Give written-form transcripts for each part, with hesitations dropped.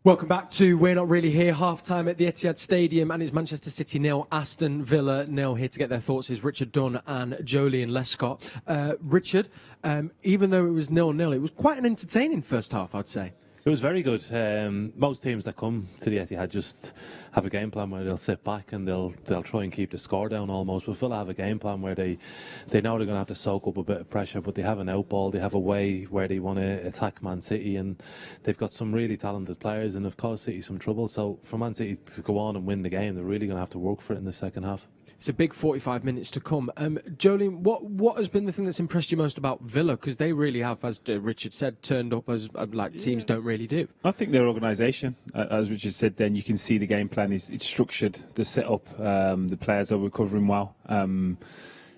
Welcome back to We're Not Really Here, half-time at the Etihad Stadium, and it's Manchester City 0, Aston Villa 0. Here to get their thoughts is Richard Dunne and Joleon Lescott. Richard, even though it was 0-0, it was quite an entertaining first half, I'd say. It was very good. Most teams that come to the Etihad just have a game plan where they'll sit back and they'll try and keep the score down almost. But Villa have a game plan where they know they're going to have to soak up a bit of pressure, but they have an out ball. They have a way where they want to attack Man City, and they've got some really talented players and have caused City some trouble. So for Man City to go on and win the game, they're really going to have to work for it in the second half. It's a big 45 minutes to come. Joleon, what has been the thing that's impressed you most about Villa? Because they really have, as Richard said, turned up as like teams don't really do. I think their organisation, as Richard said, then you can see the game plan is it's structured, the setup, the players are recovering well. And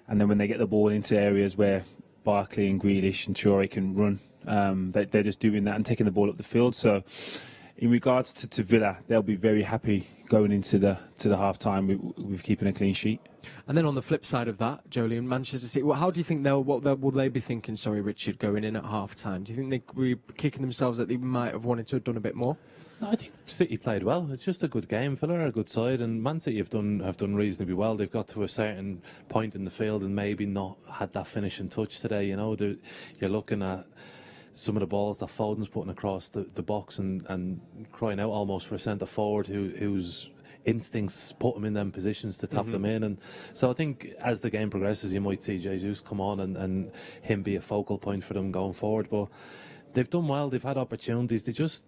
then when they get the ball into areas where Barkley and Grealish and Traore can run, they're just doing that and taking the ball up the field. So in regards to Villa, they'll be very happy going into the half-time with keeping a clean sheet. And then on the flip side of that, Joleon, Manchester City, how do you think will they be thinking, sorry, Richard, going in at half-time? Do you think they will be kicking themselves that they might have wanted to have done a bit more? No, I think City played well. It's just a good game. Villa are a good side, and Man City have done reasonably well. They've got to a certain point in the field and maybe not had that finishing touch today. You know, you're looking at some of the balls that Foden's putting across the box and crying out almost for a centre forward whose instincts put him in them positions to tap them in. And so I think as the game progresses, you might see Jesus come on and him be a focal point for them going forward. But they've done well. They've had opportunities. Just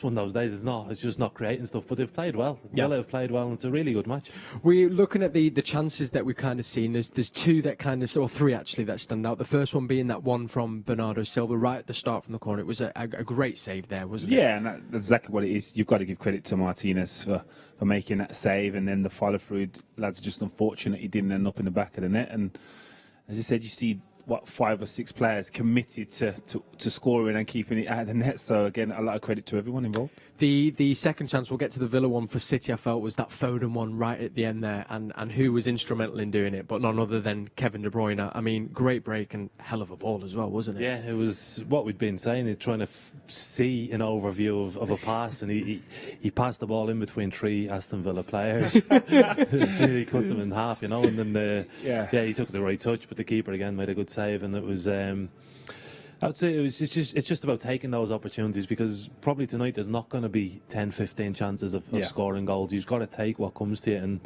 one of those days. It's just not creating stuff, but they've played well. Yeah. Villa have played well, and it's a really good match. We're looking at the chances that we've kind of seen. There's two that kind of, or three actually, that stand out. The first one being that one from Bernardo Silva right at the start from the corner. It was a great save there, wasn't it? Yeah, and that's exactly what it is. You've got to give credit to Martinez for making that save, and then the follow-through, lads, just unfortunate he didn't end up in the back of the net. And as you said, you see 5 or 6 players committed to scoring and keeping it out of the net. So again, a lot of credit to everyone involved. The second chance, we'll get to the Villa one for City, I felt was that Foden one right at the end there, and who was instrumental in doing it, but none other than Kevin De Bruyne. I mean, great break and hell of a ball as well, wasn't it? Yeah, it was what we'd been saying, trying to see an overview of a pass, and he passed the ball in between 3 Aston Villa players. He cut them in half, you know, and then he took the right touch, but the keeper again made a good save, and it was I would say it's just about taking those opportunities, because probably tonight there's not going to be 10-15 chances of scoring goals. You've got to take what comes to you, and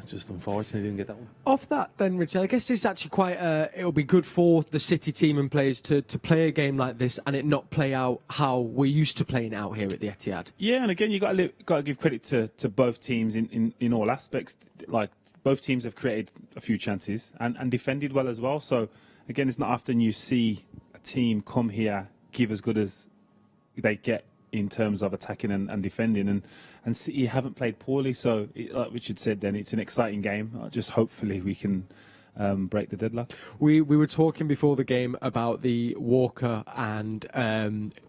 just unfortunately didn't get that one. Off that then, Richard, I guess it's actually quite it'll be good for the City team and players to play a game like this and it not play out how we're used to playing out here at the Etihad. Yeah, and again, you got to give credit to both teams in all aspects. Like, both teams have created a few chances and defended well as well. So again, it's not often you see a team come here, give as good as they get in terms of attacking and defending, and City haven't played poorly. So like Richard said, then it's an exciting game. Just hopefully we can break the deadlock. We were talking before the game about the Walker and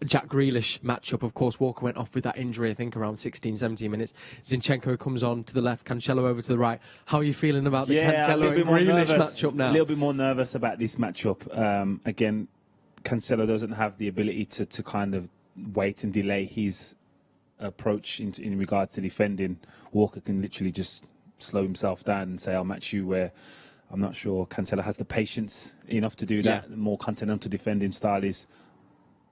Jack Grealish matchup. Of course, Walker went off with that injury, I think, around 16-17 minutes. Zinchenko comes on to the left, Cancelo over to the right. How are you feeling about the Cancelo and Grealish matchup now? A little bit more nervous about this matchup. Again, Cancelo doesn't have the ability to kind of wait and delay his approach in regards to defending. Walker can literally just slow himself down and say, I'll match you, where I'm not sure Cancelo has the patience enough to do that. The more continental defending style is,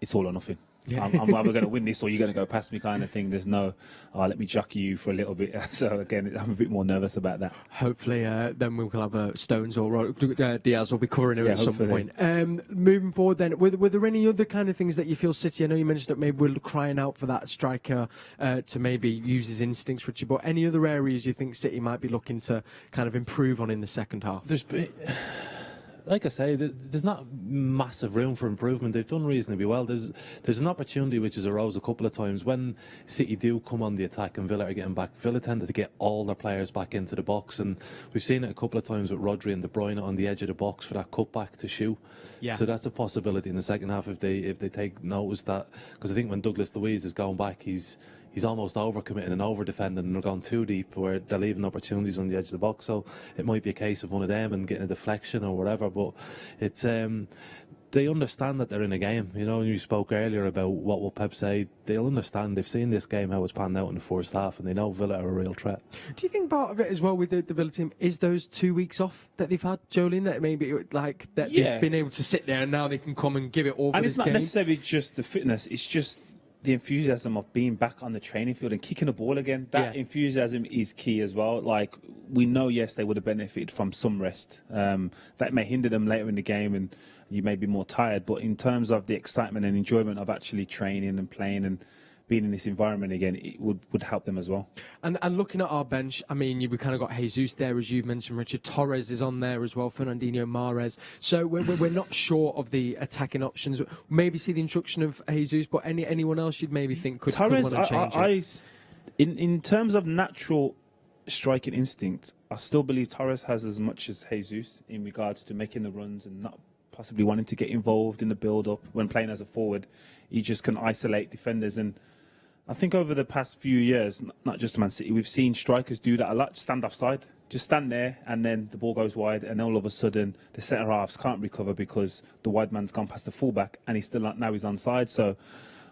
it's all or nothing. Yeah. I'm either going to win this or you're going to go past me kind of thing. There's no, let me jockey you for a little bit. So again, I'm a bit more nervous about that. Hopefully then we'll have Stones or Diaz will be covering it at some point. Moving forward then, were there any other kind of things that you feel City, I know you mentioned that maybe we're crying out for that striker to maybe use his instincts, Richard, but any other areas you think City might be looking to kind of improve on in the second half? Like I say, there's not massive room for improvement. They've done reasonably well. There's an opportunity which has arose a couple of times when City do come on the attack and Villa are getting back. Villa tended to get all their players back into the box, and we've seen it a couple of times with Rodri and De Bruyne on the edge of the box for that cutback to shoot. Yeah. So that's a possibility in the second half if they take notice that, because I think when Douglas Luiz is going back, he's almost overcommitting and over-defending, and they're going too deep where they're leaving opportunities on the edge of the box. So it might be a case of one of them and getting a deflection or whatever. But it's they understand that they're in a game. You know, you spoke earlier about what will Pep say. They'll understand. They've seen this game, how it's panned out in the first half, and they know Villa are a real threat. Do you think part of it as well with the Villa team is those 2 weeks off that they've had, Joleon? That maybe like that they've been able to sit there and now they can come and give it all. And for it's not game. necessarily just the fitness. It's just the enthusiasm of being back on the training field and kicking the ball again. That enthusiasm is key as well. Like, we know, yes, they would have benefited from some rest. That may hinder them later in the game and you may be more tired. But in terms of the excitement and enjoyment of actually training and playing and being in this environment again, it would help them as well. And looking at our bench, I mean, we kind of got Jesus there, as you've mentioned, Richard. Torres is on there as well, Fernandinho, Mahrez. So we're not sure of the attacking options. Maybe see the introduction of Jesus, but anyone else you'd maybe think could want to change it? In terms of natural striking instinct, I still believe Torres has as much as Jesus in regards to making the runs and not possibly wanting to get involved in the build-up when playing as a forward. He just can isolate defenders. And I think over the past few years, not just Man City, we've seen strikers do that a lot. Stand offside, just stand there, and then the ball goes wide, and all of a sudden the centre halves can't recover because the wide man's gone past the fullback, and he's onside. So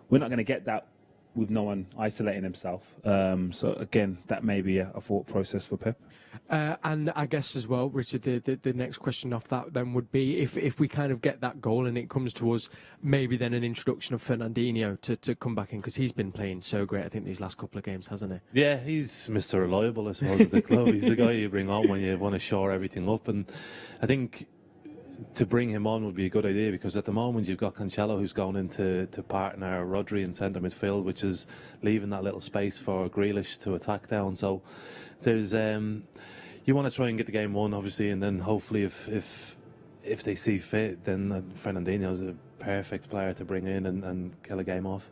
we're not going to get that with no one isolating himself. So again, that may be a thought process for Pep. And I guess as well, Richard, the next question off that then would be if we kind of get that goal and it comes to us, maybe then an introduction of Fernandinho to come back in, because he's been playing so great, I think, these last couple of games, hasn't he? Yeah, he's Mr. Reliable, I suppose, at the club. He's the guy you bring on when you want to shore everything up. And I think to bring him on would be a good idea, because at the moment you've got Cancelo, who's going into partner Rodri in centre midfield, which is leaving that little space for Grealish to attack down. So there's you want to try and get the game won, obviously, and then hopefully if they see fit, then Fernandinho's a perfect player to bring in and kill a game off.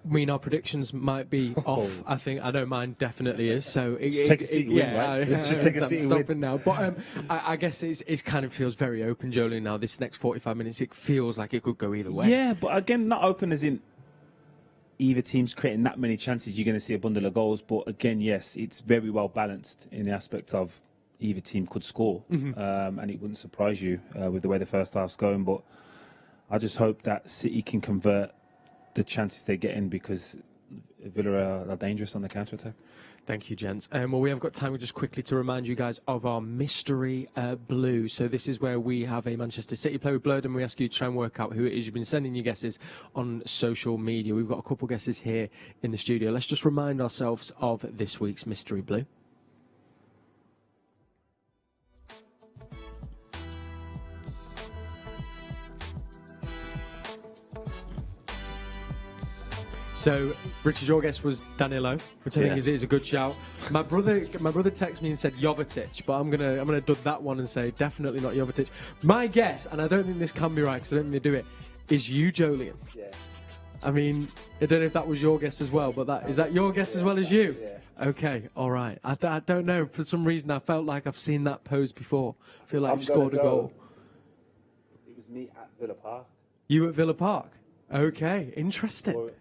I mean, our predictions might be off. I think I know mine definitely is. So take a City win, right? Just take a City win now. But I guess it kind of feels very open, Joleon. Now this next 45 minutes, it feels like it could go either way. Yeah, but again, not open as in either team's creating that many chances. You're going to see a bundle of goals. But again, yes, it's very well balanced in the aspect of either team could score, and it wouldn't surprise you with the way the first half's going. But I just hope that City can convert the chances they get in, because Villa are dangerous on the counter-attack. Thank you, gents. Well, we have got time just quickly to remind you guys of our mystery blue. So this is where we have a Manchester City player with blurred, and we ask you to try and work out who it is. You've been sending your guesses on social media. We've got a couple guesses here in the studio. Let's just remind ourselves of this week's mystery blue. So, Richard, your guess was Danilo, which I think is a good shout. My brother texted me and said Jovetic, but I'm gonna dud that one and say definitely not Jovetic. My guess, and I don't think this can be right because I don't think they do it, is you, Joleon. Yeah. I mean, I don't know if that was your guess as well, but is that your guess as well as you? Yeah. Okay, all right. I don't know. For some reason, I felt like I've seen that pose before. I feel like you've scored a goal. It was me at Villa Park. You at Villa Park? Okay, interesting.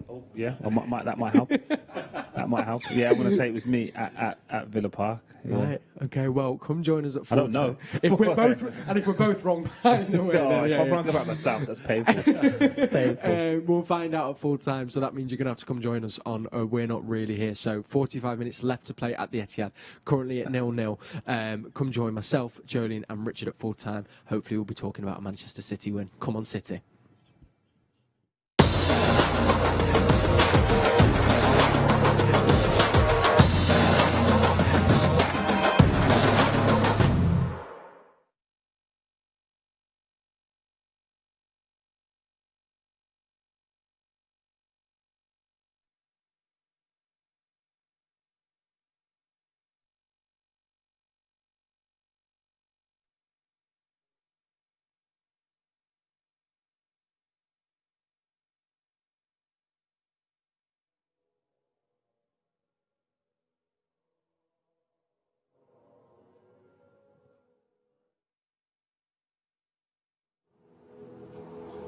Oh, yeah, that might help. That might help. Yeah, I'm going to say it was me at Villa Park. Yeah. Right. Okay. Well, come join us at 4. I don't know. If we're both wrong, by the way. If I'm wrong about myself, that's painful. We'll find out at full time. So that means you're going to have to come join us on We're Not Really Here. So 45 minutes left to play at the Etihad. Currently at 0-0. Come join myself, Joleon, and Richard at full time. Hopefully, we'll be talking about a Manchester City win. Come on, City.